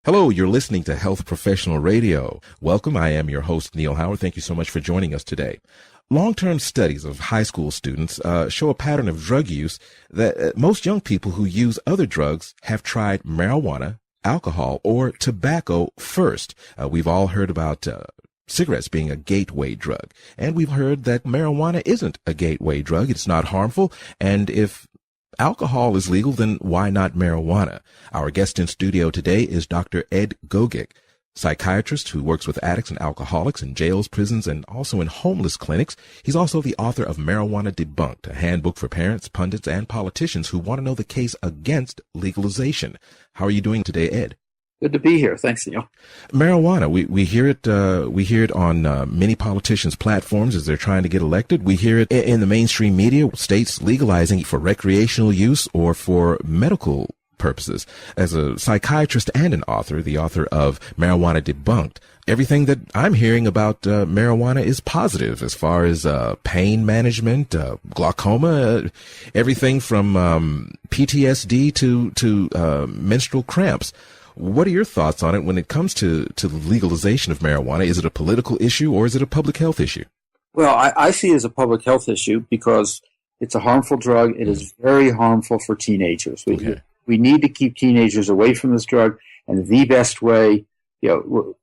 Hello, you're listening to Health Professional Radio. Welcome. I am your host, Neal Howard. Thank you so much for joining us today. Long-term studies of high school students show a pattern of drug use that most young people who use other drugs have tried marijuana, alcohol, or tobacco first. We've all heard about cigarettes being a gateway drug, and we've heard that marijuana isn't a gateway drug. It's not harmful, and if alcohol is legal, then why not marijuana? Our guest in studio today is Dr. Ed Gogek, psychiatrist who works with addicts and alcoholics in jails, prisons, and also in homeless clinics. He's also the author of Marijuana Debunked, a handbook for parents, pundits, and politicians who want to know the case against legalization. How are you doing today, Ed? Good to be here. Thanks, Neal. Marijuana, we hear it on many politicians' platforms as they're trying to get elected. We hear it in the mainstream media, states legalizing it for recreational use or for medical purposes. As a psychiatrist and an author, the author of Marijuana Debunked, everything that I'm hearing about marijuana is positive as far as pain management, glaucoma, everything from PTSD to menstrual cramps. What are your thoughts on it when it comes to the legalization of marijuana? Is it a political issue or is it a public health issue? Well, I see it as a public health issue because it's a harmful drug. It is very harmful for teenagers. We need to keep teenagers away from this drug, and the best way,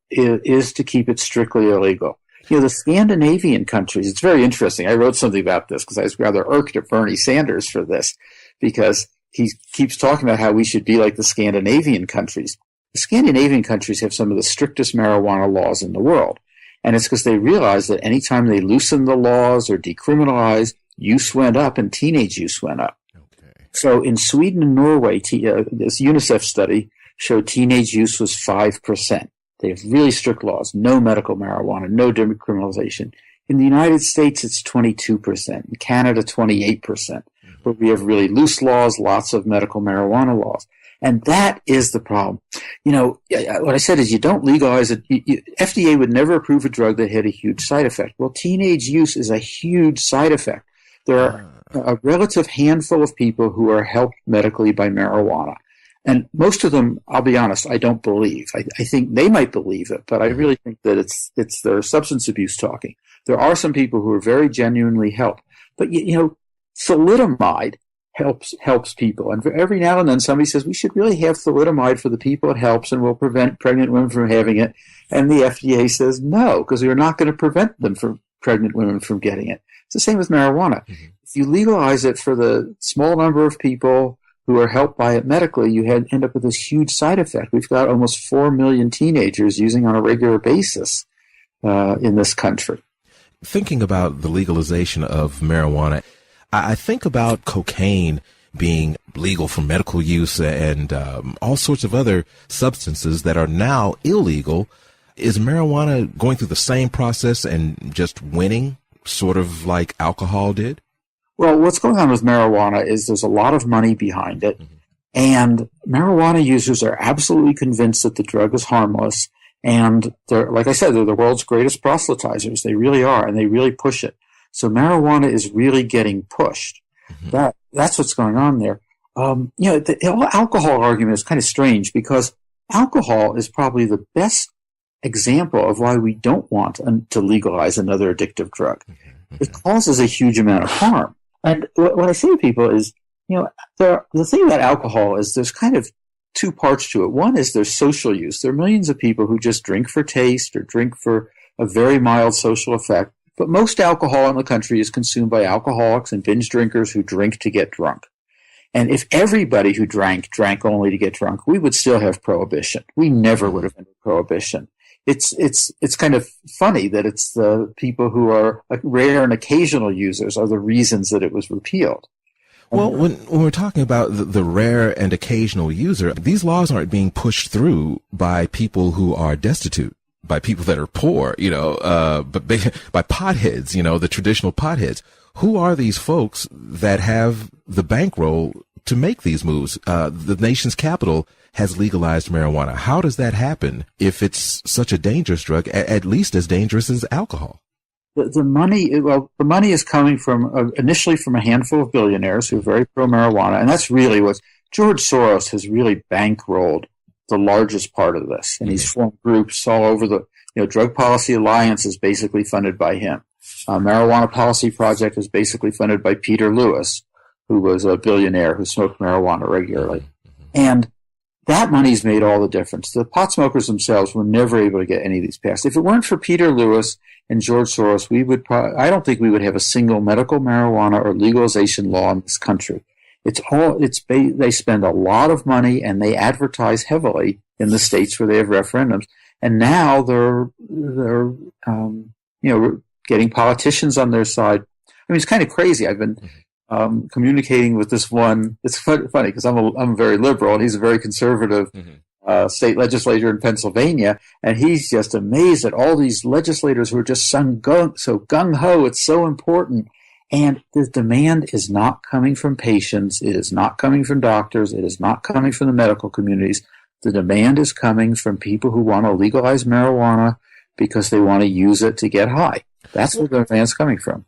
is to keep it strictly illegal. The Scandinavian countries, it's very interesting. I wrote something about this because I was rather irked at Bernie Sanders for this because he keeps talking about how we should be like the Scandinavian countries. The Scandinavian countries have some of the strictest marijuana laws in the world. And it's because they realize that anytime they loosen the laws or decriminalize, use went up and teenage use went up. Okay. So in Sweden and Norway, this UNICEF study showed teenage use was 5%. They have really strict laws, no medical marijuana, no decriminalization. In the United States, it's 22%. In Canada, 28%. Where we have really loose laws, lots of medical marijuana laws. And that is the problem. What I said is you don't legalize it. FDA would never approve a drug that had a huge side effect. Well, teenage use is a huge side effect. There are a relative handful of people who are helped medically by marijuana. And most of them, I'll be honest, I don't believe. I think they might believe it, but I really think that it's their substance abuse talking. There are some people who are very genuinely helped. But, thalidomide helps people. And every now and then somebody says, we should really have thalidomide for the people it helps and will prevent pregnant women from having it. And the FDA says no, because we're not going to prevent pregnant women from getting it. It's the same with marijuana. Mm-hmm. If you legalize it for the small number of people who are helped by it medically, you end up with this huge side effect. We've got almost 4 million teenagers using on a regular basis in this country. Thinking about the legalization of marijuana, I think about cocaine being legal for medical use and all sorts of other substances that are now illegal. Is marijuana going through the same process and just winning, sort of like alcohol did? Well, what's going on with marijuana is there's a lot of money behind it, and marijuana users are absolutely convinced that the drug is harmless. And they're, like I said, they're the world's greatest proselytizers. They really are, and they really push it. So marijuana is really getting pushed. Mm-hmm. That's what's going on there. The whole alcohol argument is kind of strange because alcohol is probably the best example of why we don't want to legalize another addictive drug. Mm-hmm. It causes a huge amount of harm. And what I say to people is, the thing about alcohol is there's kind of two parts to it. One is there's social use. There are millions of people who just drink for taste or drink for a very mild social effect. But most alcohol in the country is consumed by alcoholics and binge drinkers who drink to get drunk. And if everybody who drank only to get drunk, we would still have prohibition. We never would have ended prohibition. It's kind of funny that it's the people who are rare and occasional users are the reasons that it was repealed. Well, when we're talking about the rare and occasional user, these laws aren't being pushed through by people who are destitute, by people that are poor, but by potheads, the traditional potheads. Who are these folks that have the bankroll to make these moves? The nation's capital has legalized marijuana. How does that happen if it's such a dangerous drug, at least as dangerous as alcohol? The money is coming from initially from a handful of billionaires who are very pro marijuana, and that's really what George Soros has really bankrolled the largest part of this. And he's formed groups all over Drug Policy Alliance is basically funded by him. Marijuana Policy Project is basically funded by Peter Lewis, who was a billionaire who smoked marijuana regularly. And that money's made all the difference. The pot smokers themselves were never able to get any of these passed. If it weren't for Peter Lewis and George Soros, I don't think we would have a single medical marijuana or legalization law in this country. They spend a lot of money and they advertise heavily in the states where they have referendums. And now they're getting politicians on their side. I mean, it's kind of crazy. I've been communicating with this one. It's funny because I'm very liberal and he's a very conservative state legislator in Pennsylvania, and he's just amazed at all these legislators who are just so gung-ho. It's so important. And the demand is not coming from patients. It is not coming from doctors. It is not coming from the medical communities. The demand is coming from people who want to legalize marijuana because they want to use it to get high. That's where the demand's coming from.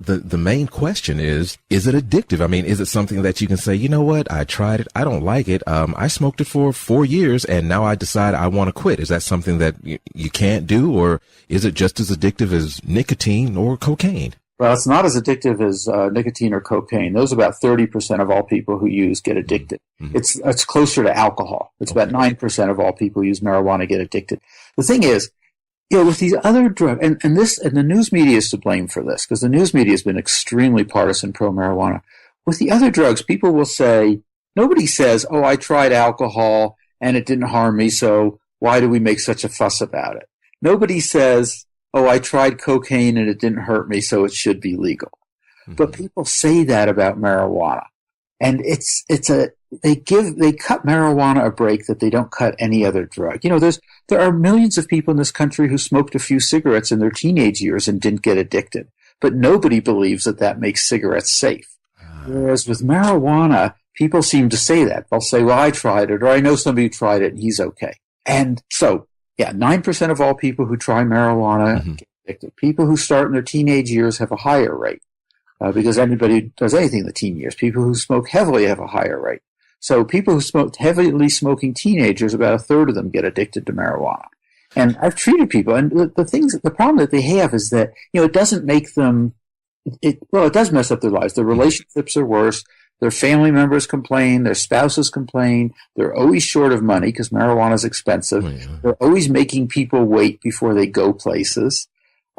The main question is it addictive? I mean, is it something that you can say, you know what, I tried it, I don't like it. I smoked it for 4 years and now I decide I want to quit. Is that something that you can't do, or is it just as addictive as nicotine or cocaine? Well, it's not as addictive as nicotine or cocaine. Those about 30% of all people who use get addicted. It's closer to alcohol. It's about 9% of all people who use marijuana get addicted. The thing is, with these other drugs, and the news media is to blame for this, because the news media has been extremely partisan pro-marijuana. With the other drugs, people will say, nobody says, oh, I tried alcohol and it didn't harm me, so why do we make such a fuss about it? Nobody says, oh, I tried cocaine and it didn't hurt me, so it should be legal. But people say that about marijuana. And they cut marijuana a break that they don't cut any other drug. There are millions of people in this country who smoked a few cigarettes in their teenage years and didn't get addicted. But nobody believes that makes cigarettes safe. Whereas with marijuana, people seem to say that. They'll say, well, I tried it, or I know somebody who tried it and he's okay. And so, 9% of all people who try marijuana get addicted. People who start in their teenage years have a higher rate. Because anybody who does anything in the teen years, people who smoke heavily have a higher rate. So people who smoke heavily smoking teenagers, about a third of them get addicted to marijuana. And I've treated people, and the problem that they have is that, it doesn't make them, it does mess up their lives. Their relationships are worse. Their family members complain. Their spouses complain. They're always short of money because marijuana is expensive. Oh, yeah. They're always making people wait before they go places.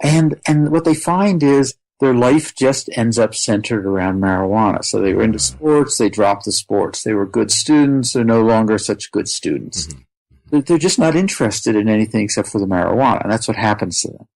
And what they find is, their life just ends up centered around marijuana. So they were into sports, they dropped the sports. They were good students, they're no longer such good students. They're just not interested in anything except for the marijuana, and that's what happens to them.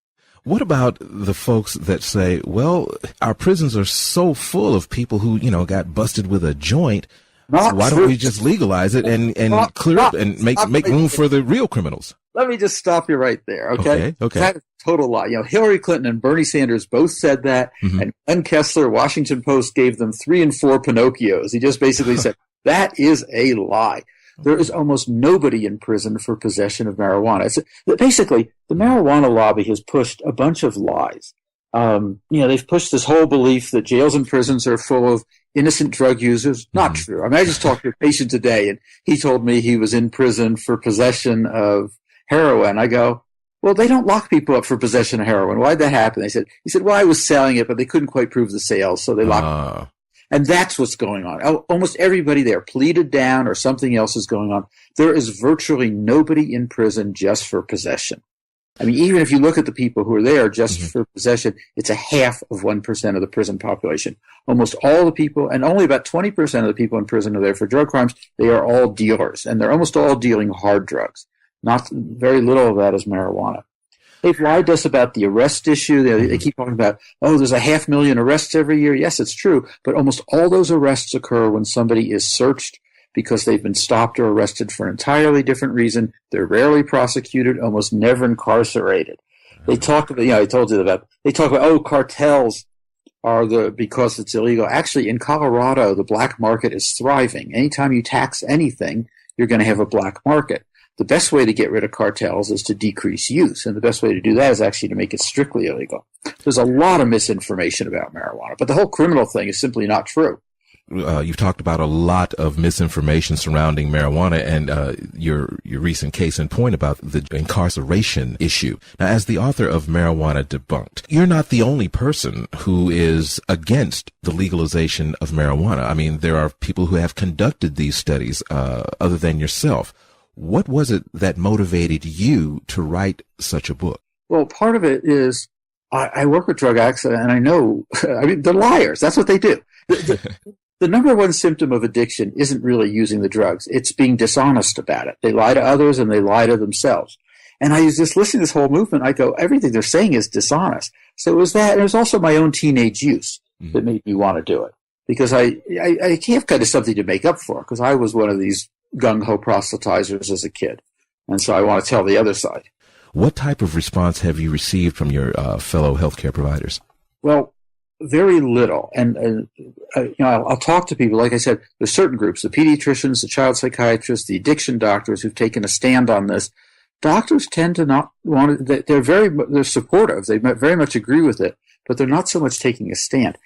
What about the folks that say, well, our prisons are so full of people who, got busted with a joint. Why don't we just legalize it and clear up and make room for the real criminals? Let me just stop you right there, okay? That's a total lie. Hillary Clinton and Bernie Sanders both said that, and Glenn Kessler, Washington Post, gave them 3 and 4 Pinocchios. He just basically said, that is a lie. There is almost nobody in prison for possession of marijuana. Basically, the marijuana lobby has pushed a bunch of lies. They've pushed this whole belief that jails and prisons are full of innocent drug users. Not true. I mean, I just talked to a patient today, and he told me he was in prison for possession of heroin. I go, well, they don't lock people up for possession of heroin. Why'd that happen? He said, well, I was selling it, but they couldn't quite prove the sales, so they locked me up. And that's what's going on. Almost everybody there pleaded down or something else is going on. There is virtually nobody in prison just for possession. I mean, even if you look at the people who are there just for possession, it's 0.5% of the prison population. Almost all the people, and only about 20% of the people in prison are there for drug crimes. They are all dealers, and they're almost all dealing hard drugs. Not very little of that is marijuana. They've lied to us about the arrest issue. They keep talking about, there's 500,000 arrests every year. Yes, it's true, but almost all those arrests occur when somebody is searched because they've been stopped or arrested for an entirely different reason. They're rarely prosecuted, almost never incarcerated. They talk about, I told you about, they talk about, cartels are because it's illegal. Actually, in Colorado, the black market is thriving. Anytime you tax anything, you're going to have a black market. The best way to get rid of cartels is to decrease use, and the best way to do that is actually to make it strictly illegal. There's a lot of misinformation about marijuana, but the whole criminal thing is simply not true. you've talked about a lot of misinformation surrounding marijuana and your recent case in point about the incarceration issue. Now, as the author of Marijuana Debunked, you're not the only person who is against the legalization of marijuana. I mean, there are people who have conducted these studies other than yourself. What was it that motivated you to write such a book? Well, part of it is I work with drug addicts, and I know, I mean, they're liars. That's what they do. The number one symptom of addiction isn't really using the drugs. It's being dishonest about it. They lie to others and they lie to themselves. And I was just listening to this whole movement. I go, everything they're saying is dishonest. So it was that. And it was also my own teenage use that made me want to do it. Because I have kind of something to make up for, because I was one of these gung-ho proselytizers as a kid. And so I want to tell the other side. What type of response have you received from your fellow healthcare providers? Well, very little. And I'll talk to people. Like I said, there's certain groups, the pediatricians, the child psychiatrists, the addiction doctors who've taken a stand on this. Doctors tend to not want to, they're supportive. They very much agree with it, but they're not so much taking a stand.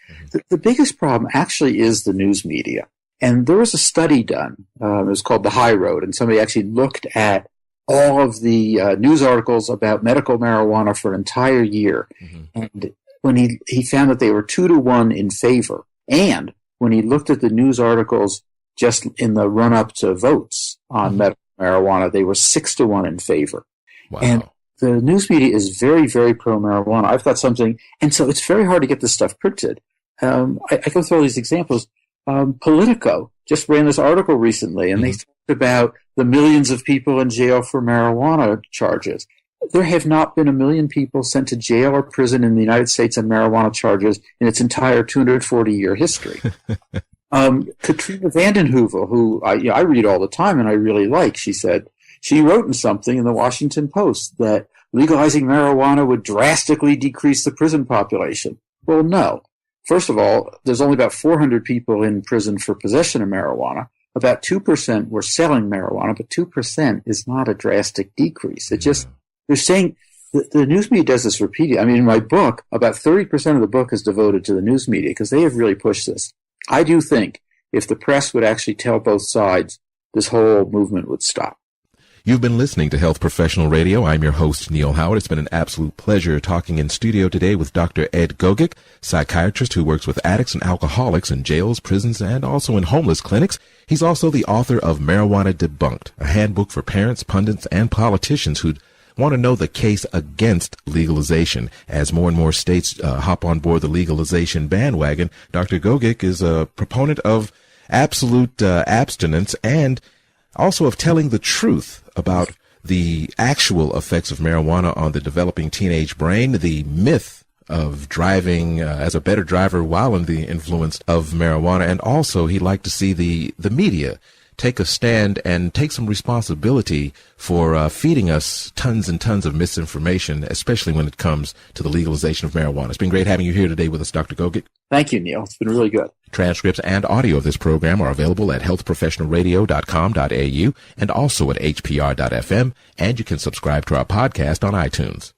The biggest problem actually is the news media. And there was a study done. It was called The High Road, and somebody actually looked at all of the news articles about medical marijuana for an entire year. And when he found that they were 2-to-1 in favor, and when he looked at the news articles just in the run-up to votes on medical marijuana, they were 6-to-1 in favor. Wow. And the news media is very, very pro-marijuana. I've got something, and so it's very hard to get this stuff printed. I go through all these examples. Politico just ran this article recently, and they talked about the millions of people in jail for marijuana charges. There have not been 1 million people sent to jail or prison in the United States on marijuana charges in its entire 240-year history. Katrina vanden Heuvel, who I read all the time and I really like, she said, she wrote in something in the Washington Post that legalizing marijuana would drastically decrease the prison population. Well, no. First of all, there's only about 400 people in prison for possession of marijuana. About 2% were selling marijuana, but 2% is not a drastic decrease. It just, they're saying, the news media does this repeatedly. I mean, in my book, about 30% of the book is devoted to the news media because they have really pushed this. I do think if the press would actually tell both sides, this whole movement would stop. You've been listening to Health Professional Radio. I'm your host, Neal Howard. It's been an absolute pleasure talking in studio today with Dr. Ed Gogek, psychiatrist who works with addicts and alcoholics in jails, prisons, and also in homeless clinics. He's also the author of Marijuana Debunked, a handbook for parents, pundits, and politicians who want to know the case against legalization. As more and more states hop on board the legalization bandwagon, Dr. Gogek is a proponent of absolute abstinence and also of telling the truth about the actual effects of marijuana on the developing teenage brain, the myth of driving as a better driver while under the influence of marijuana. And also he'd like to see the media take a stand and take some responsibility for feeding us tons and tons of misinformation, especially when it comes to the legalization of marijuana. It's been great having you here today with us, Dr. Gogek. Thank you, Neal. It's been really good. Transcripts and audio of this program are available at healthprofessionalradio.com.au and also at hpr.fm, and you can subscribe to our podcast on iTunes.